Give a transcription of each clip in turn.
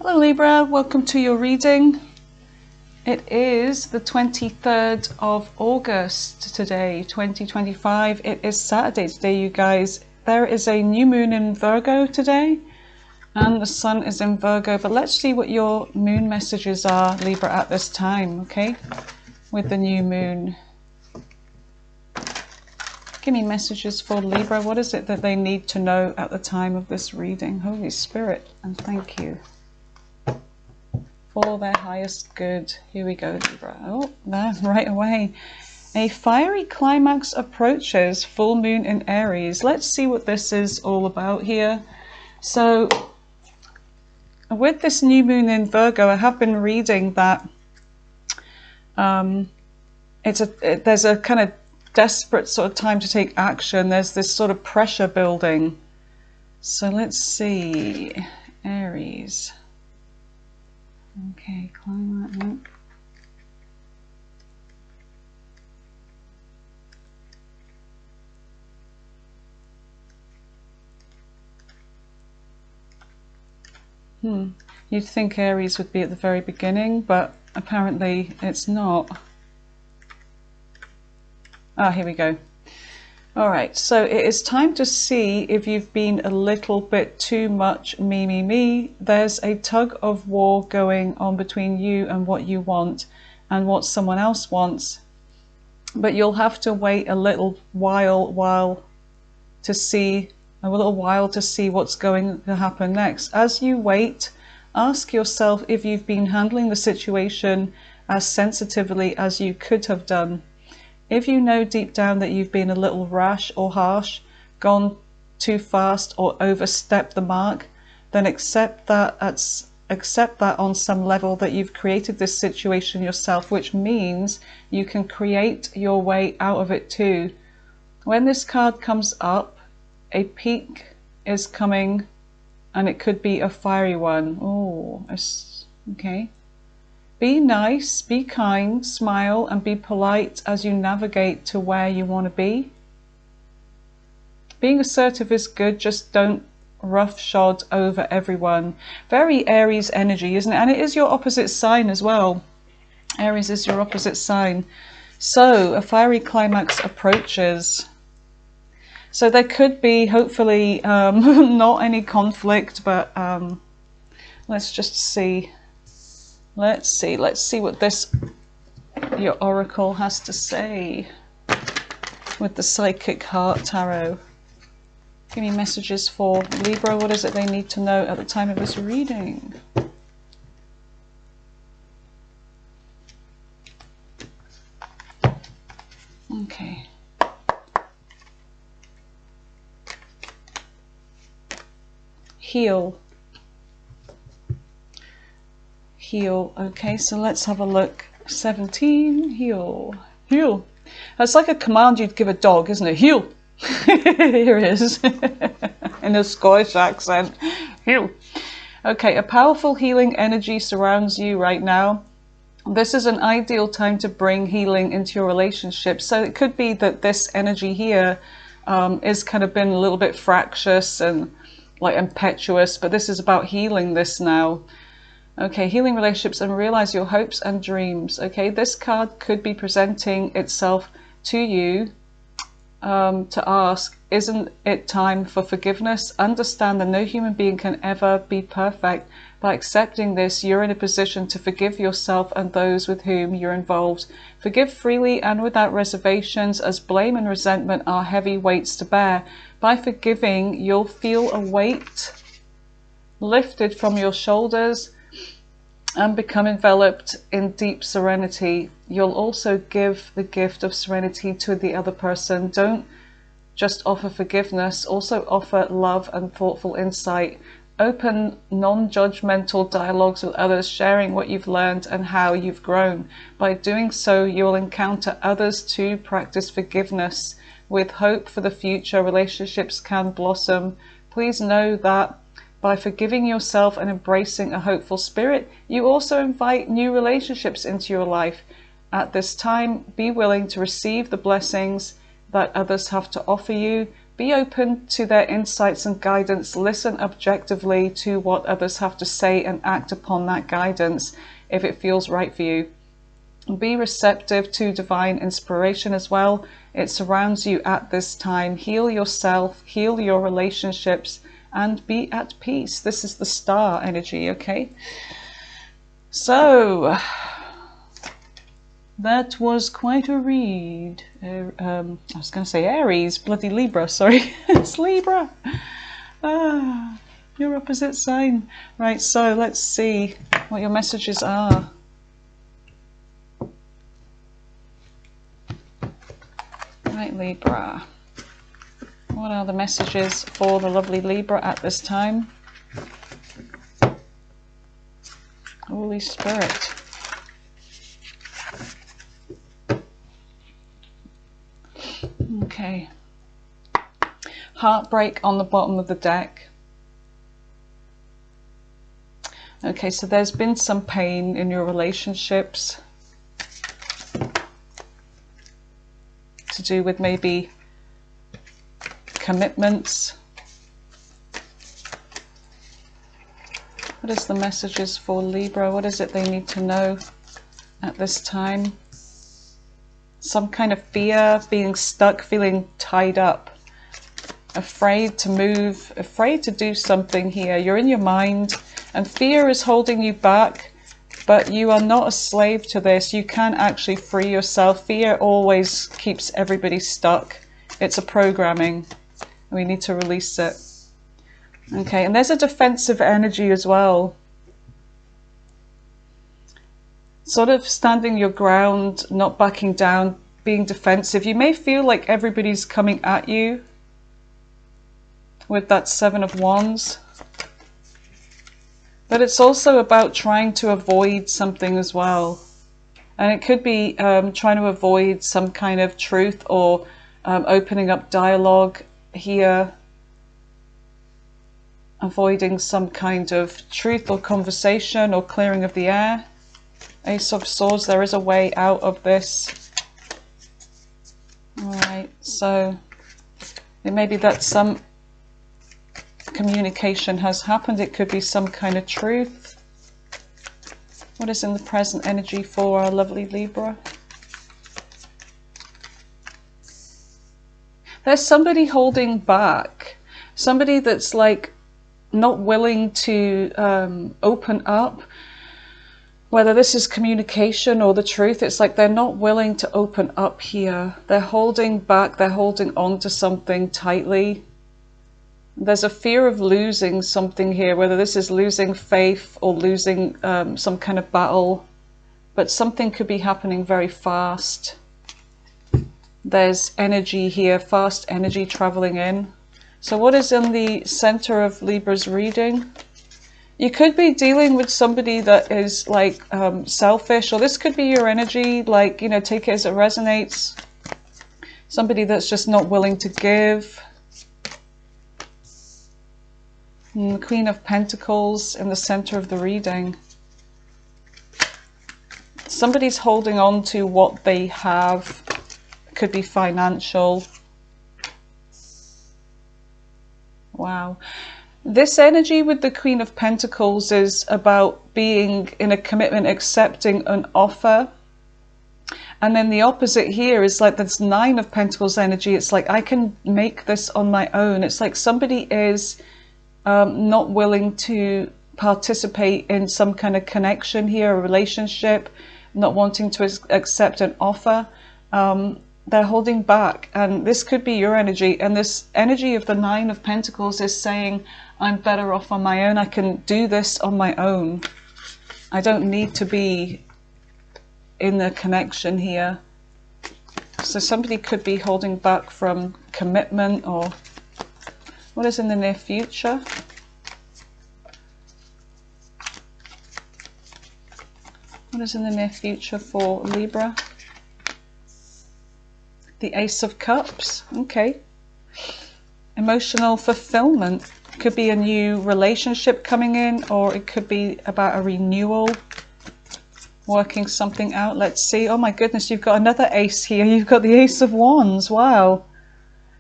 Hello Libra, welcome to your reading. It is the 23rd of August today, 2025. It is Saturday today, you guys. There is a new moon in Virgo today and the sun is in Virgo, but let's see what your moon messages are, Libra, at this time, okay? With the new moon. Give me messages for Libra. What is it that they need to know at the time of this reading? Holy Spirit, and thank you. For their highest good. Here we go, Libra. Oh, there, right away. A fiery climax approaches, full moon in Aries. Let's see what this is all about here. So, with this new moon in Virgo, I have been reading that there's a kind of desperate sort of time to take action. There's this sort of pressure building. So let's see. Aries. Okay, climate. You'd think Aries would be at the very beginning, but apparently it's not. Ah, here we go. All right, so it is time to see if you've been a little bit too much me. There's a tug of war going on between you and what you want and what someone else wants. But you'll have to wait a little while to see what's going to happen next. As you wait, ask yourself if you've been handling the situation as sensitively as you could have done. If you know deep down that you've been a little rash or harsh, gone too fast or overstepped the mark, then accept that on some level that you've created this situation yourself, which means you can create your way out of it too. When this card comes up, a peak is coming and it could be a fiery one. Oh, okay. Be nice, be kind, smile, and be polite as you navigate to where you want to be. Being assertive is good, just don't roughshod over everyone. Very Aries energy, isn't it? And it is your opposite sign as well. Aries is your opposite sign. So, a fiery climax approaches. So there could be, hopefully, not any conflict, but let's just see. Let's see what your oracle has to say with the Psychic Heart Tarot. Give me messages for Libra. What is it they need to know at the time of this reading? Okay. Heal. Okay, so let's have a look. 17, heal. That's like a command you'd give a dog, isn't it? Heal. Here it is in a Scottish accent. Heal. Okay, a powerful healing energy surrounds you right now. This is an ideal time to bring healing into your relationship. So it could be that this energy here is kind of been a little bit fractious and like impetuous, but this is about healing this now. Okay, healing relationships and realize your hopes and dreams. Okay, this card could be presenting itself to you to ask, isn't it time for forgiveness? Understand that no human being can ever be perfect. By accepting this, you're in a position to forgive yourself and those with whom you're involved. Forgive freely and without reservations, as blame and resentment are heavy weights to bear. By forgiving, you'll feel a weight lifted from your shoulders and become enveloped in deep serenity. You'll also give the gift of serenity to the other person. Don't just offer forgiveness, also offer love and thoughtful insight. Open non-judgmental dialogues with others, sharing what you've learned and how you've grown. By doing so, you'll encounter others to practice forgiveness. With hope for the future, relationships can blossom. Please know that by forgiving yourself and embracing a hopeful spirit, you also invite new relationships into your life. At this time, be willing to receive the blessings that others have to offer you. Be open to their insights and guidance. Listen objectively to what others have to say and act upon that guidance if it feels right for you. Be receptive to divine inspiration as well. It surrounds you at this time. Heal yourself, heal your relationships, and be at peace. This is the star energy, okay? So, that was quite a read. I was going to say Aries, bloody Libra, sorry. It's Libra. Ah, your opposite sign. Right, so let's see what your messages are. Right, Libra. What are the messages for the lovely Libra at this time? Holy Spirit. Okay. Heartbreak on the bottom of the deck. Okay, so there's been some pain in your relationships to do with maybe commitments. What is the messages for Libra? What is it they need to know at this time? Some kind of fear, being stuck, feeling tied up, afraid to move, afraid to do something here. You're in your mind and fear is holding you back, but you are not a slave to this. You can actually free yourself. Fear always keeps everybody stuck. It's a programming. We need to release it. Okay, and there's a defensive energy as well. Sort of standing your ground, not backing down, being defensive. You may feel like everybody's coming at you with that Seven of Wands. But it's also about trying to avoid something as well. And it could be trying to avoid some kind of truth or opening up dialogue here. Avoiding some kind of truth or conversation or clearing of the air. Ace of Swords, there is a way out of this. Alright, so it may be that some communication has happened. It could be some kind of truth. What is in the present energy for our lovely Libra? There's somebody holding back. Somebody that's like not willing to open up. Whether this is communication or the truth, it's like they're not willing to open up here. They're holding back, they're holding on to something tightly. There's a fear of losing something here, whether this is losing faith or losing some kind of battle. But something could be happening very fast. There's energy here, fast energy traveling in. So what is in the center of Libra's reading? You could be dealing with somebody that is like selfish, or this could be your energy, like, you know, take it as it resonates. Somebody that's just not willing to give. And the Queen of Pentacles in the center of the reading. Somebody's holding on to what they have. Could be financial. Wow. This energy with the Queen of Pentacles is about being in a commitment, accepting an offer. And then the opposite here is like this Nine of Pentacles energy. It's like, I can make this on my own. It's like somebody is not willing to participate in some kind of connection here, a relationship, not wanting to accept an offer. They're holding back, and this could be your energy. And this energy of the Nine of Pentacles is saying, I'm better off on my own. I can do this on my own. I don't need to be in the connection here. So somebody could be holding back from commitment, or what is in the near future? What is in the near future for Libra? The Ace of Cups. Okay. Emotional fulfillment. Could be a new relationship coming in, or it could be about a renewal, working something out. Let's see. Oh my goodness, you've got another ace here. You've got the Ace of Wands. Wow.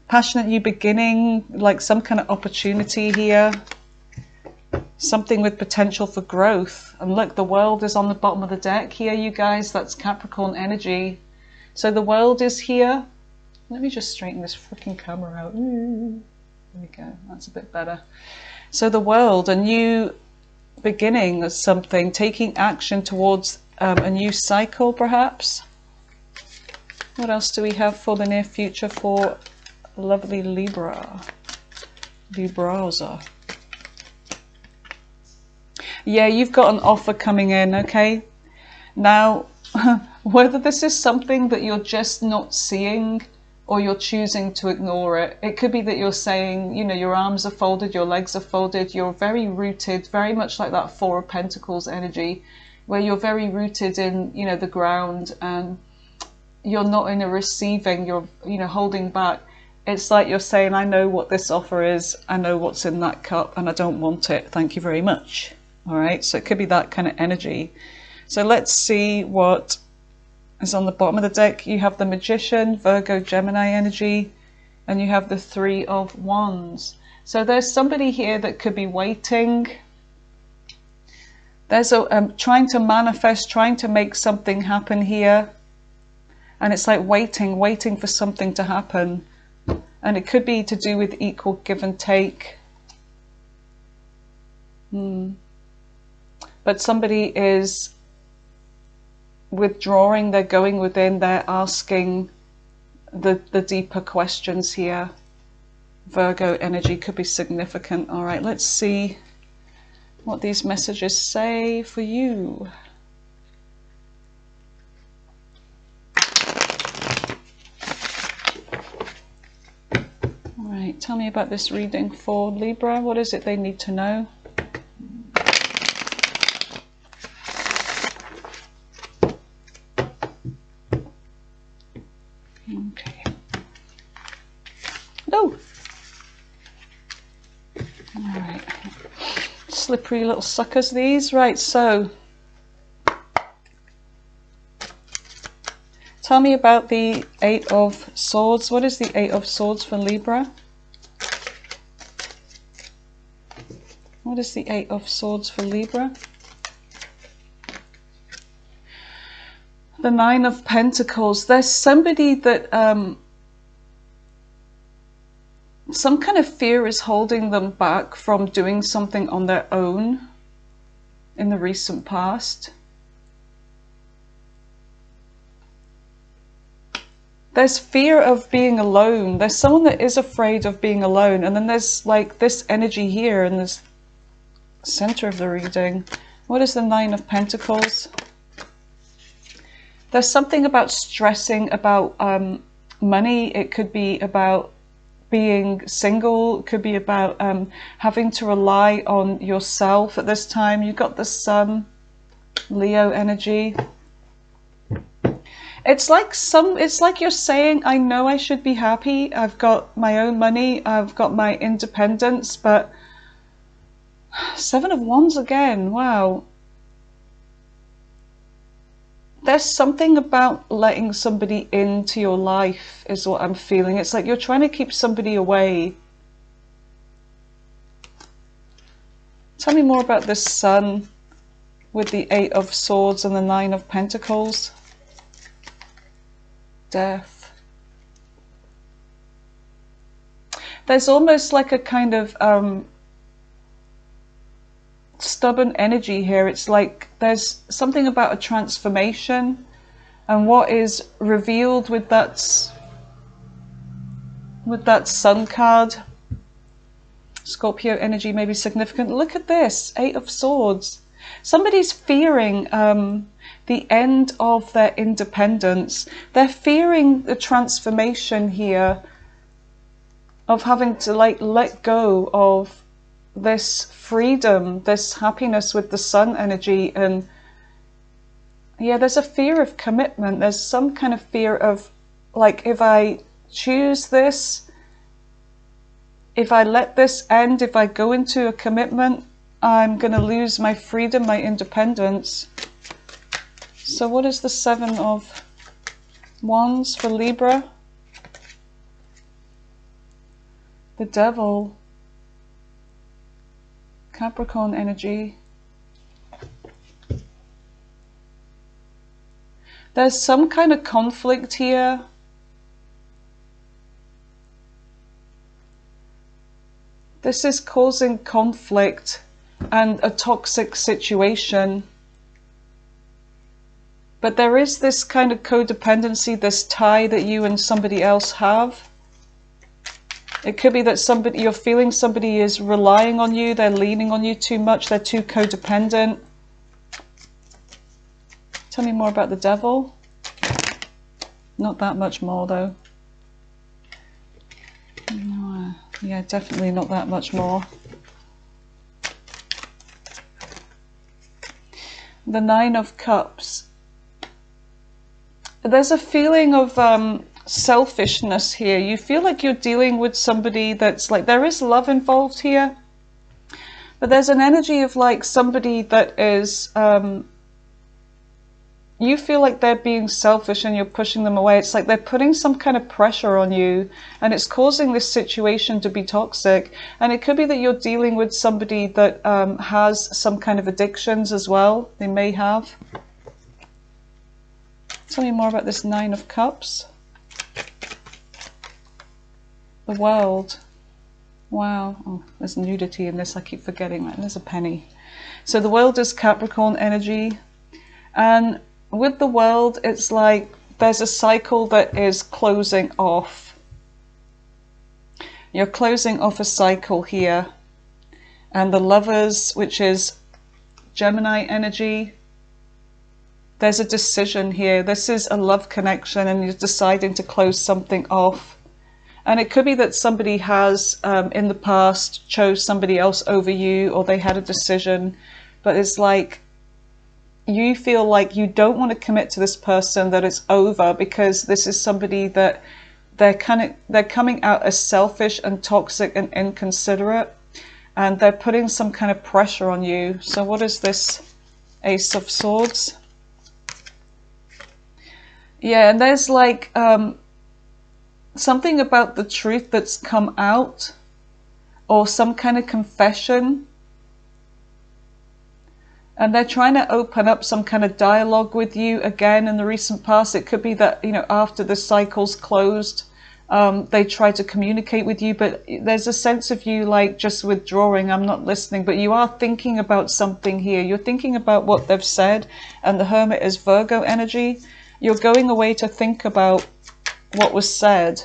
passionate new beginning, like some kind of opportunity here. Something with potential for growth. And look, the world is on the bottom of the deck here, you guys. That's Capricorn energy. So the world is here. Let me just straighten this freaking camera out. Ooh. There we go. That's a bit better. So the world, a new beginning of something, taking action towards a new cycle, perhaps. What else do we have for the near future for lovely Libra? Libraza. Yeah, you've got an offer coming in, okay? Now, whether this is something that you're just not seeing or you're choosing to ignore it, it could be that you're saying, you know, your arms are folded, your legs are folded, you're very rooted, very much like that Four of Pentacles energy, where you're very rooted in, you know, the ground, and you're not in a receiving, you're, you know, holding back. It's like you're saying, I know what this offer is, I know what's in that cup, and I don't want it, thank you very much. All right, so it could be that kind of energy. So let's see what is on the bottom of the deck. You have the Magician, Virgo, Gemini energy, and you have the Three of Wands. So there's somebody here that could be waiting. There's a trying to manifest, trying to make something happen here. And it's like waiting for something to happen. And it could be to do with equal give and take. But somebody is withdrawing, they're going within, they're asking the deeper questions here. Virgo energy could be significant. All right, let's see what these messages say for you. All right, tell me about this reading for Libra. What is it they need to know? Okay. No. All right. Slippery little suckers, these. Right, so tell me about the Eight of Swords. What is the Eight of Swords for Libra? What is the Eight of Swords for Libra? The Nine of Pentacles. There's somebody that some kind of fear is holding them back from doing something on their own in the recent past. There's fear of being alone. There's someone that is afraid of being alone. And then there's like this energy here in this center of the reading. What is the Nine of Pentacles? There's something about stressing about money. It could be about being single. It could be about having to rely on yourself at this time. You've got the Sun, Leo energy. It's like you're saying, I know I should be happy. I've got my own money. I've got my independence. But Seven of Wands again. Wow. There's something about letting somebody into your life is what I'm feeling. It's like you're trying to keep somebody away. Tell me more about this Sun with the Eight of Swords and the Nine of Pentacles. Death. There's almost like a kind of stubborn energy here. It's like there's something about a transformation, and what is revealed with that Sun card, Scorpio energy may be significant. Look at this, Eight of Swords. Somebody's fearing the end of their independence. They're fearing the transformation here of having to like let go of this freedom, this happiness with the Sun energy. And yeah, there's a fear of commitment. There's some kind of fear of like, if I choose this, if I let this end, if I go into a commitment, I'm going to lose my freedom, my independence. So what is the Seven of Wands for Libra? The Devil. Capricorn energy. There's some kind of conflict here. This is causing conflict and a toxic situation. But there is this kind of codependency, this tie that you and somebody else have. It could be that you're feeling somebody is relying on you, they're leaning on you too much, they're too codependent. Tell me more about the Devil. Not that much more though. No, yeah, definitely not that much more. The Nine of Cups. There's a feeling of selfishness here. You feel like you're dealing with somebody that's like, there is love involved here, but there's an energy of like somebody that is, you feel like they're being selfish and you're pushing them away. It's like they're putting some kind of pressure on you and it's causing this situation to be toxic. And it could be that you're dealing with somebody that has some kind of addictions as well. They may have. Tell me more about this Nine of Cups. The World. Wow. Oh, there's nudity in this. I keep forgetting that. There's a penny. So the World is Capricorn energy. And with the World, it's like there's a cycle that is closing off. You're closing off a cycle here. And the Lovers, which is Gemini energy, there's a decision here. This is a love connection and you're deciding to close something off. And it could be that somebody has, in the past, chose somebody else over you, or they had a decision. But it's like, you feel like you don't want to commit to this person, that it's over, because this is somebody that they're coming out as selfish and toxic and inconsiderate, and they're putting some kind of pressure on you. So what is this Ace of Swords? Yeah, and there's like something about the truth that's come out, or some kind of confession. And they're trying to open up some kind of dialogue with you again in the recent past. It could be that, you know, after the cycle's closed, they try to communicate with you, but there's a sense of you like just withdrawing, I'm not listening, but you are thinking about something here. You're thinking about what they've said, and the Hermit is Virgo energy. You're going away to think about what was said.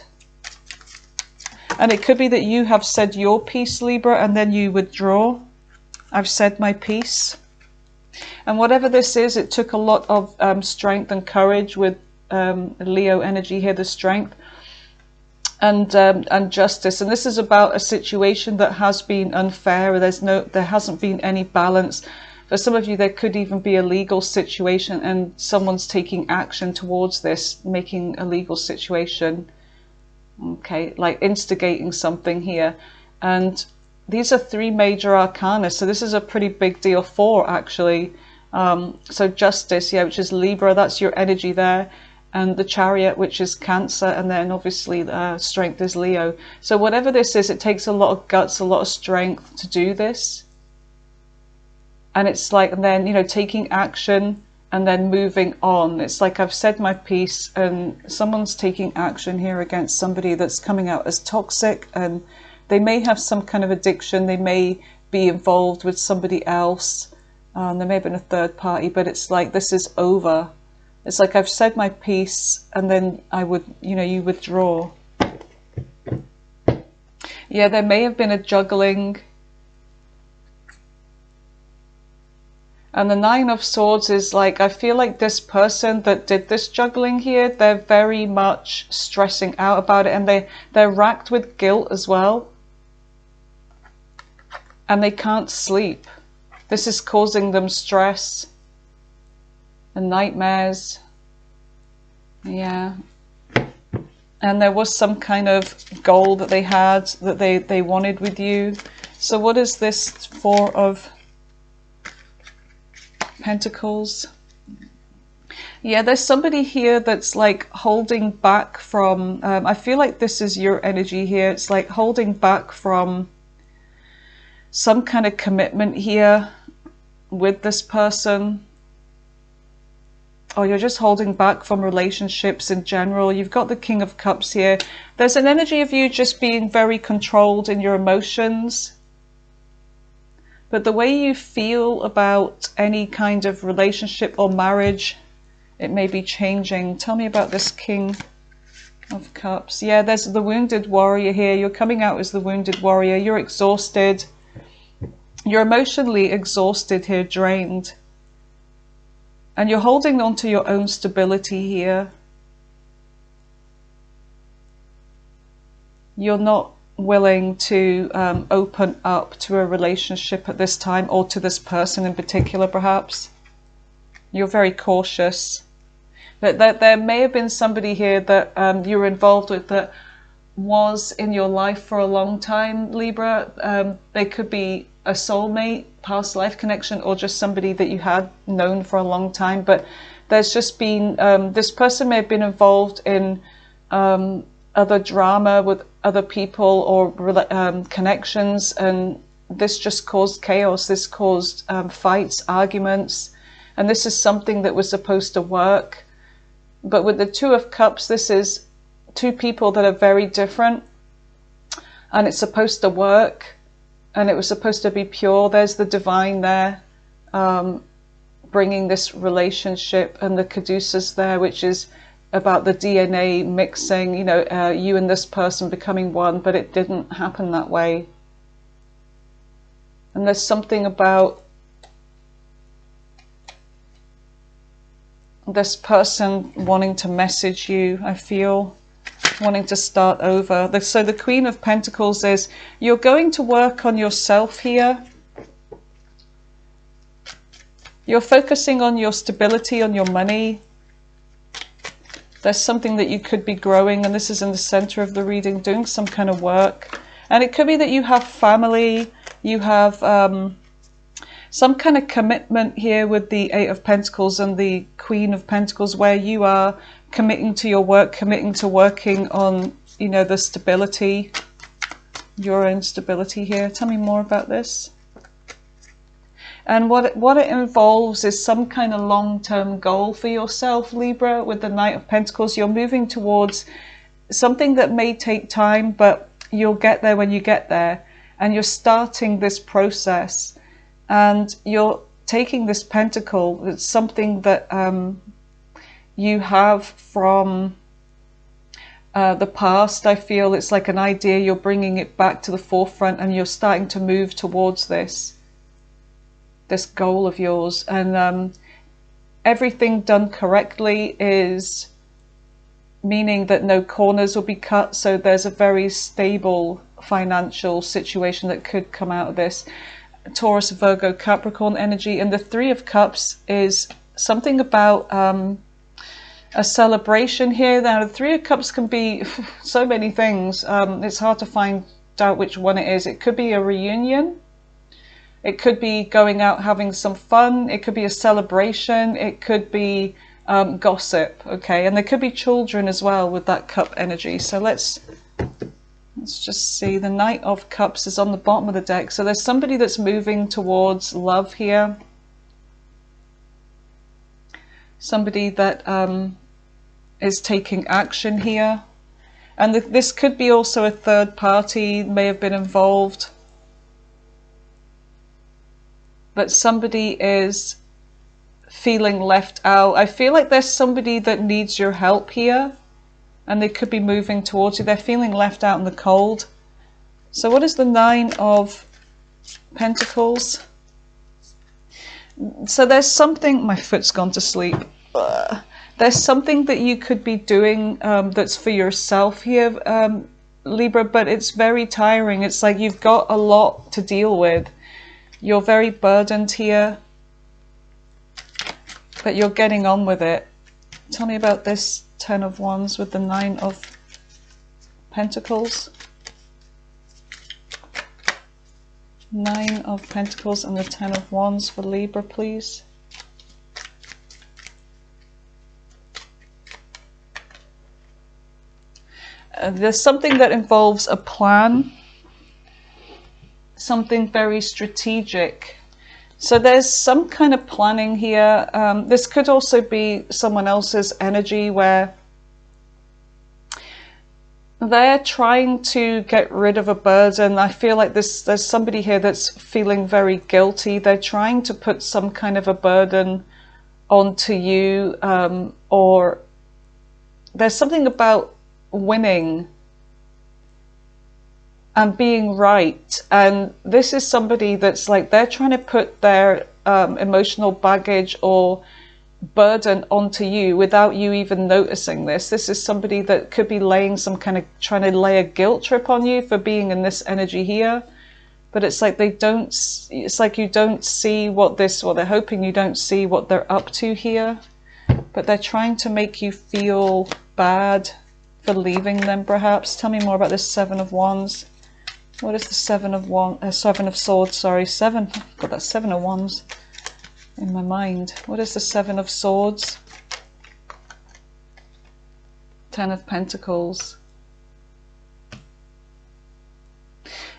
And it could be that you have said your piece, Libra, and then you withdraw. I've said my piece. And whatever this is, it took a lot of strength and courage with Leo energy here, the Strength, and justice. And this is about a situation that has been unfair. There hasn't been any balance. For some of you, there could even be a legal situation, and someone's taking action towards this, making a legal situation. Okay, like instigating something here. And these are three major arcana, so this is a pretty big deal. Four, actually. So Justice, yeah, which is Libra, that's your energy there. And the Chariot, which is Cancer, and then obviously Strength is Leo. So whatever this is, it takes a lot of guts, a lot of strength to do this. And it's like, and then, you know, taking action and then moving on. It's like, I've said my piece, and someone's taking action here against somebody that's coming out as toxic, and they may have some kind of addiction. They may be involved with somebody else. There may have been a third party, but it's like, this is over. It's like, I've said my piece, and then I would, you know, you withdraw. Yeah, there may have been a juggling. And the Nine of Swords is like, I feel like this person that did this juggling here, they're very much stressing out about it, and they're racked with guilt as well. And they can't sleep. This is causing them stress and nightmares. Yeah. And there was some kind of goal that they had, that they wanted with you. So what is this Four of Pentacles? Yeah, there's somebody here that's like holding back from, I feel like this is your energy here. It's like holding back from some kind of commitment here with this person. Or you're just holding back from relationships in general. You've got the King of Cups here. There's an energy of you just being very controlled in your emotions. But the way you feel about any kind of relationship or marriage, it may be changing. Tell me about this King of Cups. Yeah, there's the wounded warrior here. You're coming out as the wounded warrior. You're exhausted. You're emotionally exhausted here, drained. And you're holding on to your own stability here. You're not willing to open up to a relationship at this time, or to this person in particular, perhaps. You're very cautious. That there may have been somebody here that you were involved with that was in your life for a long time, Libra. They could be a soulmate, past life connection, or just somebody that you had known for a long time. But there's just been, this person may have been involved in other drama with other people or connections, and this just caused chaos. This caused fights, arguments, and this is something that was supposed to work. But with the Two of Cups, this is two people that are very different, and it's supposed to work, and it was supposed to be pure. There's the divine there, bringing this relationship, and the caduceus there, which is about the DNA mixing, you know, you and this person becoming one, but it didn't happen that way. And there's something about this person wanting to message you, I feel, wanting to start over. So the Queen of Pentacles is, you're going to work on yourself here. You're focusing on your stability, on your money. There's something that you could be growing, and this is in the center of the reading, doing some kind of work. And it could be that you have family, you have some kind of commitment here with the Eight of Pentacles and the Queen of Pentacles, where you are committing to your work, committing to working on, you know, the stability, your own stability here. Tell me more about this. And what it involves is some kind of long-term goal for yourself, Libra. With the Knight of Pentacles, you're moving towards something that may take time, but you'll get there when you get there. And you're starting this process, and you're taking this pentacle. It's something that you have from the past. I feel it's like an idea. You're bringing it back to the forefront, and you're starting to move towards this goal of yours. And everything done correctly is meaning that no corners will be cut. So there's a very stable financial situation that could come out of this. Taurus, Virgo, Capricorn energy. And the Three of Cups is something about a celebration here. Now the Three of Cups can be so many things. It's hard to find out which one it is. It could be a reunion. It could be going out having some fun. It could be a celebration. It could be gossip. Okay, and there could be children as well with that cup energy. So let's just see. The Knight of Cups is on the bottom of the deck. So there's somebody that's moving towards love here. Somebody that is taking action here. And this could be also a third party, may have been involved. But somebody is feeling left out. I feel like there's somebody that needs your help here, and they could be moving towards you. They're feeling left out in the cold. So what is the Nine of Pentacles? So there's something, my foot's gone to sleep. There's something that you could be doing that's for yourself here, Libra, but it's very tiring. It's like you've got a lot to deal with. You're very burdened here, but you're getting on with it. Tell me about this Ten of Wands with the Nine of Pentacles. Nine of Pentacles and the Ten of Wands for Libra, please. There's something that involves a plan, something very strategic. So there's some kind of planning here. This could also be someone else's energy where they're trying to get rid of a burden. I feel like there's somebody here that's feeling very guilty. They're trying to put some kind of a burden onto you, or there's something about winning and being right. And this is somebody that's like, they're trying to put their emotional baggage or burden onto you without you even noticing this. This is somebody that could be laying some kind of, trying to lay a guilt trip on you for being in this energy here. But it's like they don't, it's like you don't see what this, or they're hoping you don't see what they're up to here. But they're trying to make you feel bad for leaving them, perhaps. Tell me more about this Seven of Wands. What is the Seven of Swords, sorry, seven. I've got that Seven of Wands in my mind. What is the Seven of Swords? Ten of Pentacles.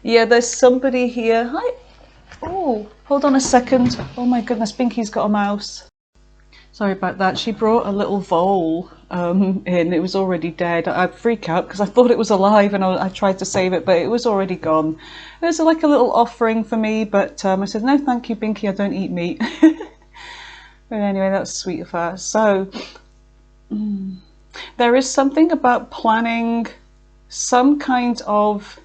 Yeah, there's somebody here. Hi. Oh, hold on a second. Oh my goodness, Binky's got a mouse. Sorry about that. She brought a little vole in. It was already dead. I'd freak out because I thought it was alive, and I tried to save it, but it was already gone. It was like a little offering for me, but I said, no thank you, Binky, I don't eat meat. But anyway, that's sweet of her. So there is something about planning some kind of,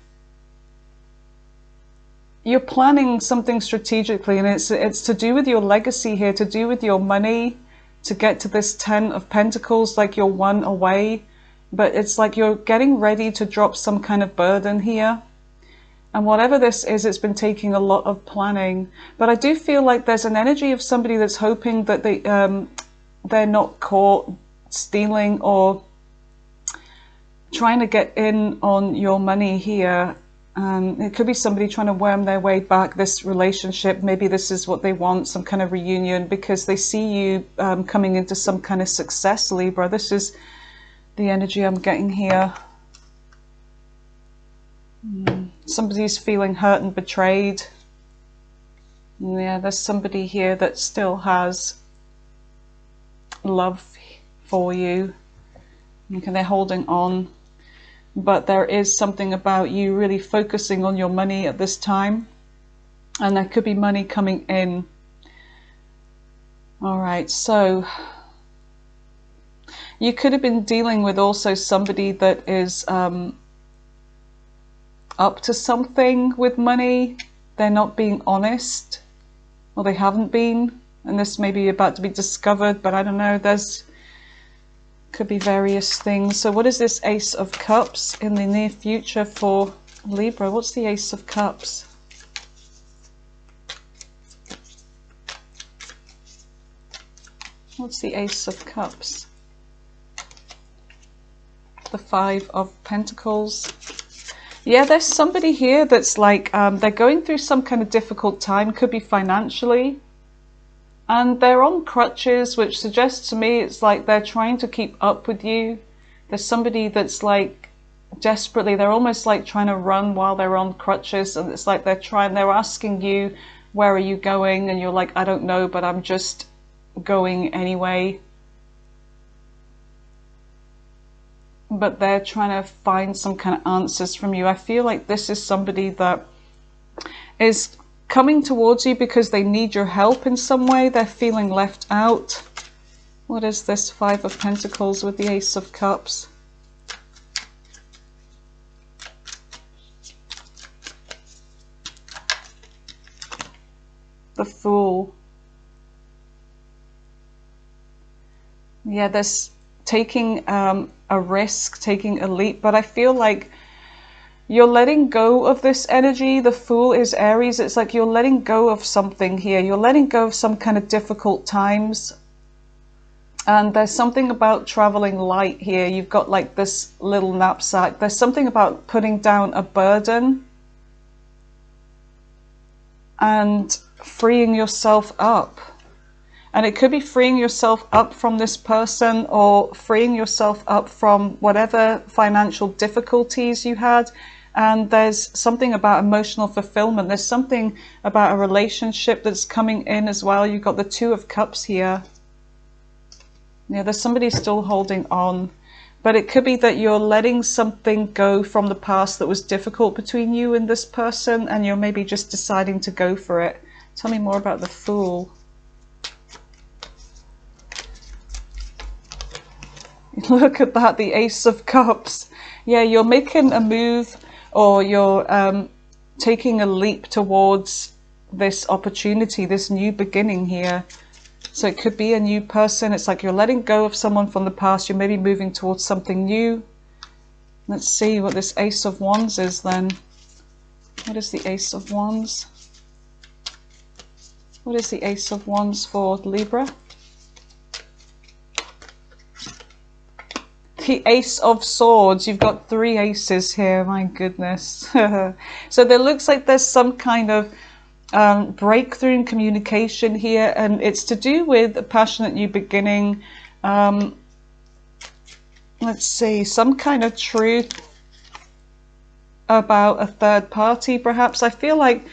you're planning something strategically, and it's to do with your legacy here, to do with your money, to get to this Ten of Pentacles, like you're one away, but it's like you're getting ready to drop some kind of burden here. And whatever this is, it's been taking a lot of planning. But I do feel like there's an energy of somebody that's hoping that they're not caught stealing or trying to get in on your money here. It could be somebody trying to worm their way back this relationship. Maybe this is what they want, some kind of reunion, because they see you coming into some kind of success, Libra. This is the energy I'm getting here. Somebody's feeling hurt and betrayed. Yeah, there's somebody here that still has love for you. Okay, they're holding on. But there is something about you really focusing on your money at this time. And there could be money coming in. All right, so you could have been dealing with also somebody that is up to something with money. They're not being honest, or they haven't been. And this may be about to be discovered, but I don't know. Could be various things. So what is this Ace of Cups in the near future for Libra? What's the Ace of Cups? What's the Ace of Cups? The Five of Pentacles. Yeah, there's somebody here that's like, they're going through some kind of difficult time. Could be financially. And they're on crutches, which suggests to me it's like they're trying to keep up with you. There's somebody that's like desperately, they're almost like trying to run while they're on crutches. And it's like they're asking you, where are you going? And you're like, I don't know, but I'm just going anyway. But they're trying to find some kind of answers from you. I feel like this is somebody that is coming towards you because they need your help in some way. They're feeling left out. What is this Five of Pentacles with the Ace of Cups? The Fool. Yeah, there's taking a risk, taking a leap, but I feel like you're letting go of this energy. The Fool is Aries. It's like you're letting go of something here. You're letting go of some kind of difficult times. And there's something about traveling light here. You've got like this little knapsack. There's something about putting down a burden and freeing yourself up. And it could be freeing yourself up from this person, or freeing yourself up from whatever financial difficulties you had. And there's something about emotional fulfillment. There's something about a relationship that's coming in as well. You've got the Two of Cups here. Yeah, there's somebody still holding on. But it could be that you're letting something go from the past that was difficult between you and this person, and you're maybe just deciding to go for it. Tell me more about the Fool. Look at that, the Ace of Cups. Yeah, you're making a move, or you're taking a leap towards this opportunity, this new beginning here. So it could be a new person. It's like you're letting go of someone from the past. You're maybe moving towards something new. Let's see what this Ace of Wands is then. What is the Ace of Wands? What is the Ace of Wands for Libra? The Ace of Swords. You've got 3 aces here. My goodness. So there looks like there's some kind of breakthrough in communication here, and it's to do with a passionate new beginning. Let's see, some kind of truth about a third party perhaps. I feel like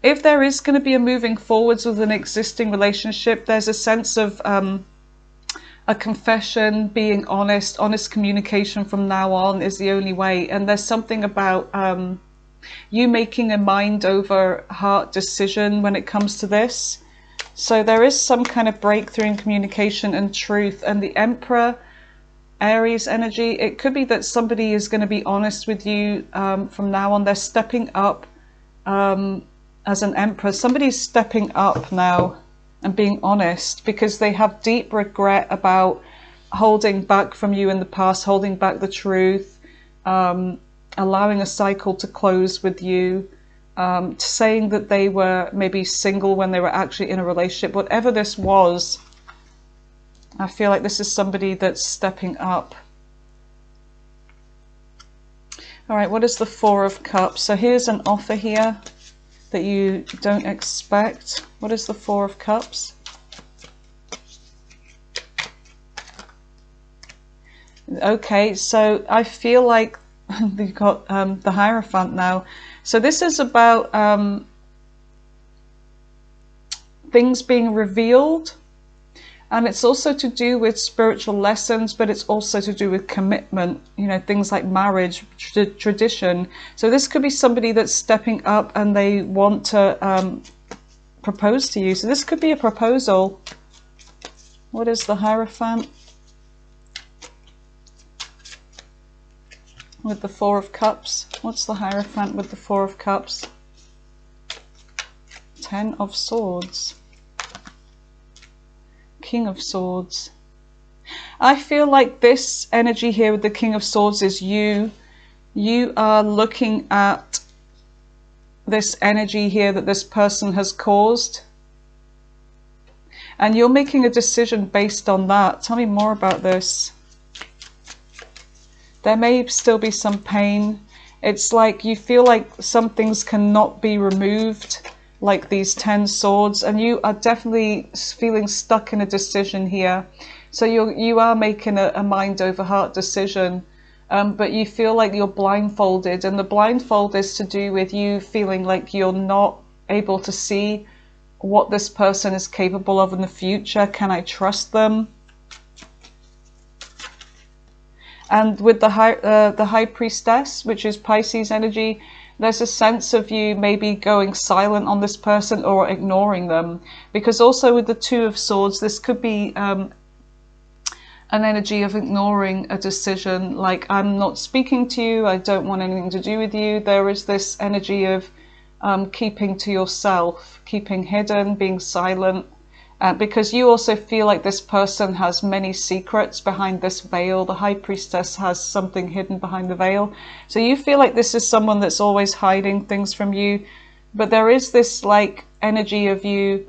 if there is going to be a moving forwards with an existing relationship, there's a sense of a confession, being honest communication from now on is the only way. And there's something about you making a mind over heart decision when it comes to this. So there is some kind of breakthrough in communication and truth. And the Emperor, Aries energy, it could be that somebody is going to be honest with you from now on. They're stepping up as an Emperor. Somebody's stepping up now and being honest because they have deep regret about holding back from you in the past, holding back the truth, allowing a cycle to close with you, saying that they were maybe single when they were actually in a relationship. Whatever this was, I feel like this is somebody that's stepping up. All right, what is the Four of Cups? So here's an offer here that you don't expect. What is the Four of Cups? Okay, so I feel like you've got the Hierophant now. So this is about things being revealed, and it's also to do with spiritual lessons, but it's also to do with commitment, you know, things like marriage, tradition. So this could be somebody that's stepping up and they want to propose to you. So this could be a proposal. What is the Hierophant with the Four of Cups? What's the Hierophant with the Four of Cups? 10 of Swords. King of Swords. I feel like this energy here with the King of Swords is you. You are looking at this energy here that this person has caused, and you're making a decision based on that. Tell me more about this. There may still be some pain. It's like you feel like some things cannot be removed, like these 10 swords, and you are definitely feeling stuck in a decision here. So you are making a mind over heart decision, but you feel like you're blindfolded, and the blindfold is to do with you feeling like you're not able to see what this person is capable of in the future. Can I trust them? And with the High Priestess, which is Pisces energy, there's a sense of you maybe going silent on this person or ignoring them. Because also with the Two of Swords, this could be an energy of ignoring a decision, like I'm not speaking to you, I don't want anything to do with you. There is this energy of keeping to yourself, keeping hidden, being silent. Because you also feel like this person has many secrets behind this veil. The High Priestess has something hidden behind the veil. So you feel like this is someone that's always hiding things from you. But there is this like energy of you,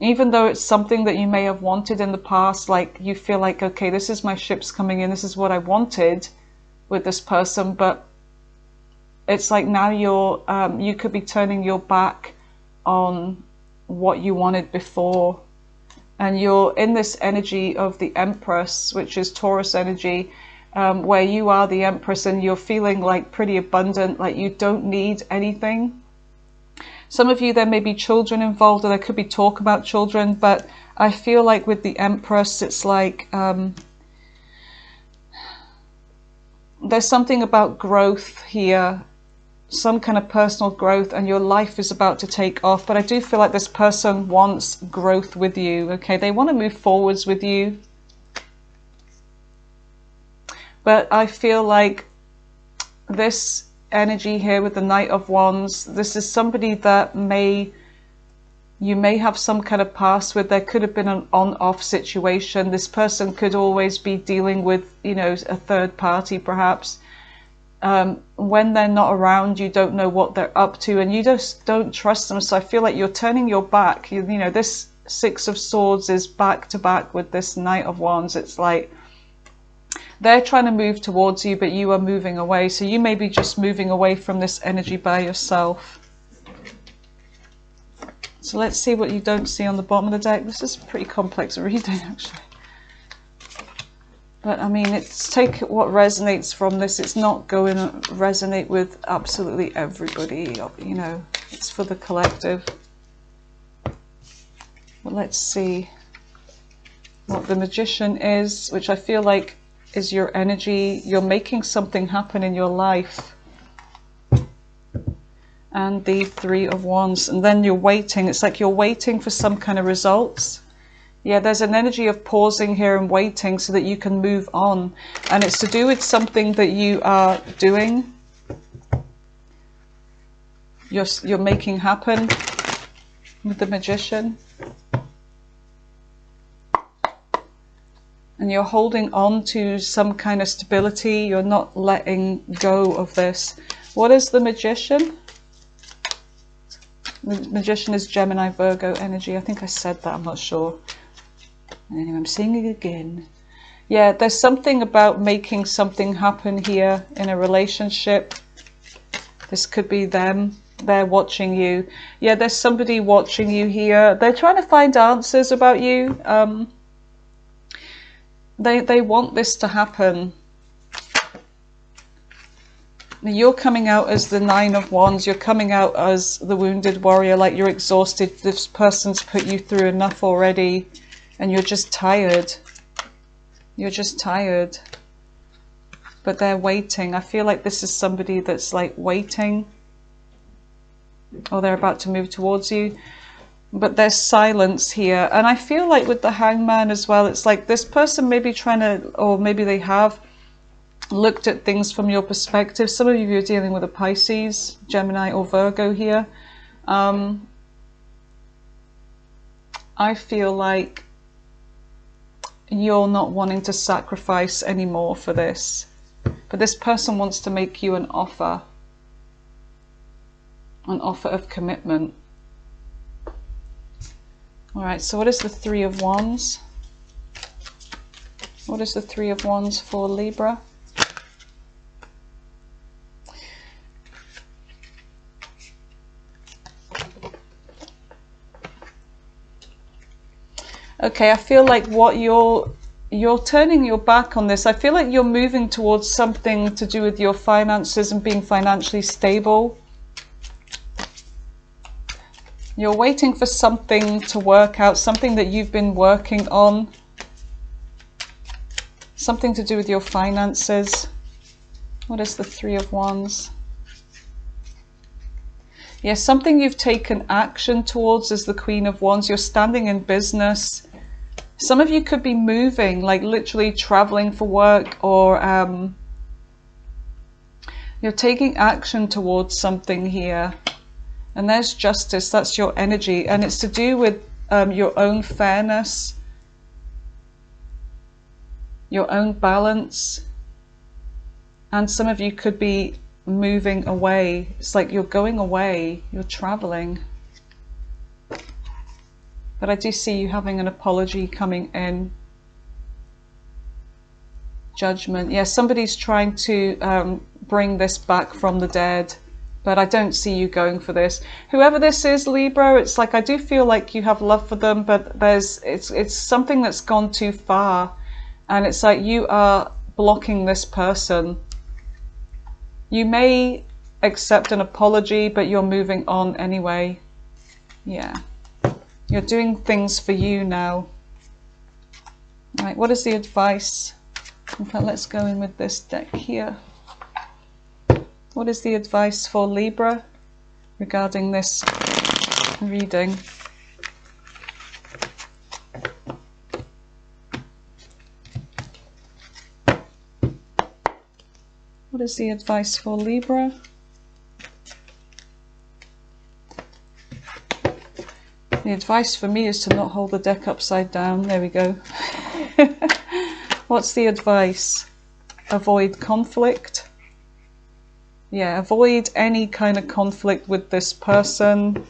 even though it's something that you may have wanted in the past, like you feel like, okay, this is my ships coming in, this is what I wanted with this person. But it's like now you're, you could be turning your back on what you wanted before. and you're in this energy of the Empress, which is Taurus energy, where you are the Empress and you're feeling like pretty abundant, like you don't need anything. Some of you, there may be children involved, or there could be talk about children, but I feel like with the Empress, it's like there's something about growth here, some kind of personal growth, and your life is about to take off. But I do feel like this person wants growth with you, okay? They want to move forwards with you. But I feel like this energy here with the Knight of Wands, this is somebody that you may have some kind of past with. There could have been an on-off situation. This person could always be dealing with, you know, a third party perhaps. When they're not around, you don't know what they're up to, and you just don't trust them. So I feel like you're turning your back. You know, this Six of Swords is back to back with this Knight of Wands. It's like they're trying to move towards you, but you are moving away. So you may be just moving away from this energy by yourself. So let's see what you don't see on the bottom of the deck. This is pretty complex reading, actually. But I mean, take what resonates from this. It's not going to resonate with absolutely everybody, you know. It's for the collective. But let's see what the Magician is, which I feel like is your energy. You're making something happen in your life. And the Three of Wands. And then you're waiting. It's like you're waiting for some kind of results. Yeah, there's an energy of pausing here and waiting so that you can move on. And it's to do with something that you are doing. You're making happen with the Magician. And you're holding on to some kind of stability. You're not letting go of this. What is the Magician? The Magician is Gemini, Virgo energy. I think I said that, I'm not sure. Anyway, I'm saying it again. Yeah, there's something about making something happen here in a relationship. This could be them. They're watching you. Yeah, there's somebody watching you here. They're trying to find answers about you. They want this to happen. You're coming out as the Nine of Wands. You're coming out as the wounded warrior, like you're exhausted. This person's put you through enough already, and you're just tired. You're just tired. But they're waiting. I feel like this is somebody that's like waiting, or they're about to move towards you. But there's silence here. And I feel like with the Hangman as well, it's like this person may be trying to, or maybe they have looked at things from your perspective. Some of you are dealing with a Pisces, Gemini or Virgo here. I feel like you're not wanting to sacrifice anymore for this. But this person wants to make you an offer of commitment. All right, so what is the Three of Wands? What is the Three of Wands for Libra? Okay, I feel like what you're turning your back on this. I feel like you're moving towards something to do with your finances and being financially stable. You're waiting for something to work out, something that you've been working on. Something to do with your finances. What is the Three of Wands? Yes, something you've taken action towards is the Queen of Wands. You're standing in business. Some of you could be moving, like literally traveling for work, or you're taking action towards something here. And there's Justice, that's your energy. And it's to do with your own fairness, your own balance. And some of you could be moving away. It's like you're going away, you're traveling. But I do see you having an apology coming in. Judgment. Yeah, somebody's trying to bring this back from the dead. but I don't see you going for this. Whoever this is, Libra, it's like I do feel like you have love for them, but it's something that's gone too far, and it's like you are blocking this person. You may accept an apology, but you're moving on anyway. Yeah, you're doing things for you now. Right, what is the advice? In fact, let's go in with this deck here. What is the advice for Libra regarding this reading? What is the advice for Libra? The advice for me is to not hold the deck upside down. There we go. What's the advice? Avoid conflict. Yeah, avoid any kind of conflict with this person.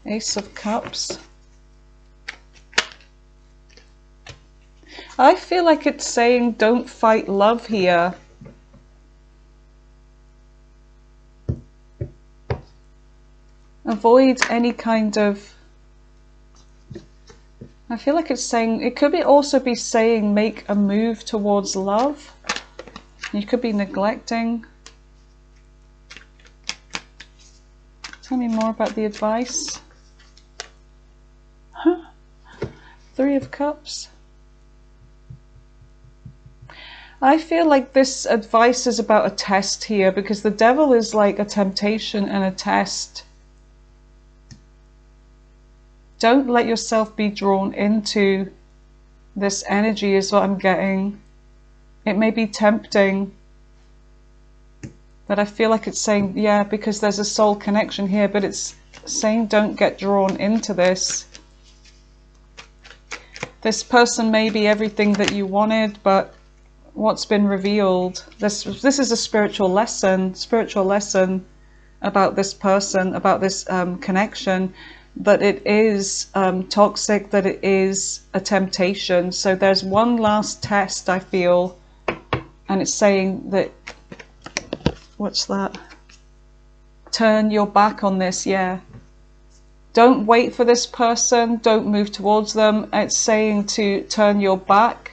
Ace of Cups. I feel like it's saying don't fight love here. Avoid any kind of... I feel like it's saying, it could also be saying make a move towards love. You could be neglecting. Tell me more about the advice. Huh? 3 of Cups. I feel like this advice is about a test here, because the devil is like a temptation and a test. Don't let yourself be drawn into this energy is what I'm getting. It may be tempting, but I feel like it's saying, yeah, because there's a soul connection here, but it's saying don't get drawn into this. This person may be everything that you wanted, but what's been revealed, this is a spiritual lesson about this person, about this connection, that it is toxic, that it is a temptation. So there's one last test, I feel, and it's saying that, what's that? Turn your back on this, yeah. Don't wait for this person, don't move towards them. It's saying to turn your back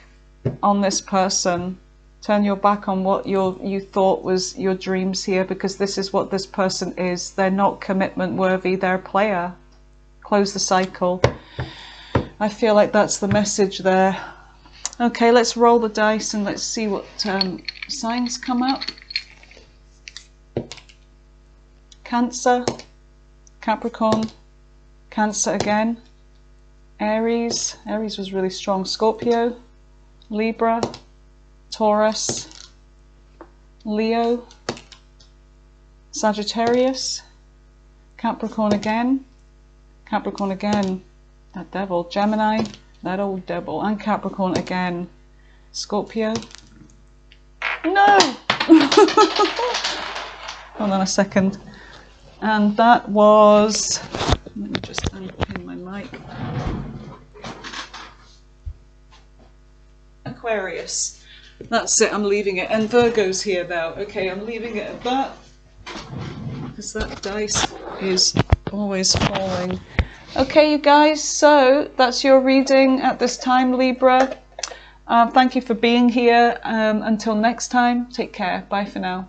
on this person. Turn your back on what you thought was your dreams here, because this is what this person is. They're not commitment worthy, they're a player. Close the cycle. I feel like that's the message there. Okay, let's roll the dice and let's see what signs come up. Cancer, Capricorn, Cancer again, Aries was really strong, Scorpio, Libra, Taurus, Leo, Sagittarius, Capricorn again, that devil, Gemini, that old devil, and Capricorn again, Scorpio. No! Hold on a second. And that was, let me just unpin my mic. Aquarius. That's it, I'm leaving it. And Virgo's here now. Okay, I'm leaving it at that, because that dice is always falling. Okay, you guys, so that's your reading at this time, Libra. Thank you for being here. Until next time, take care. Bye for now.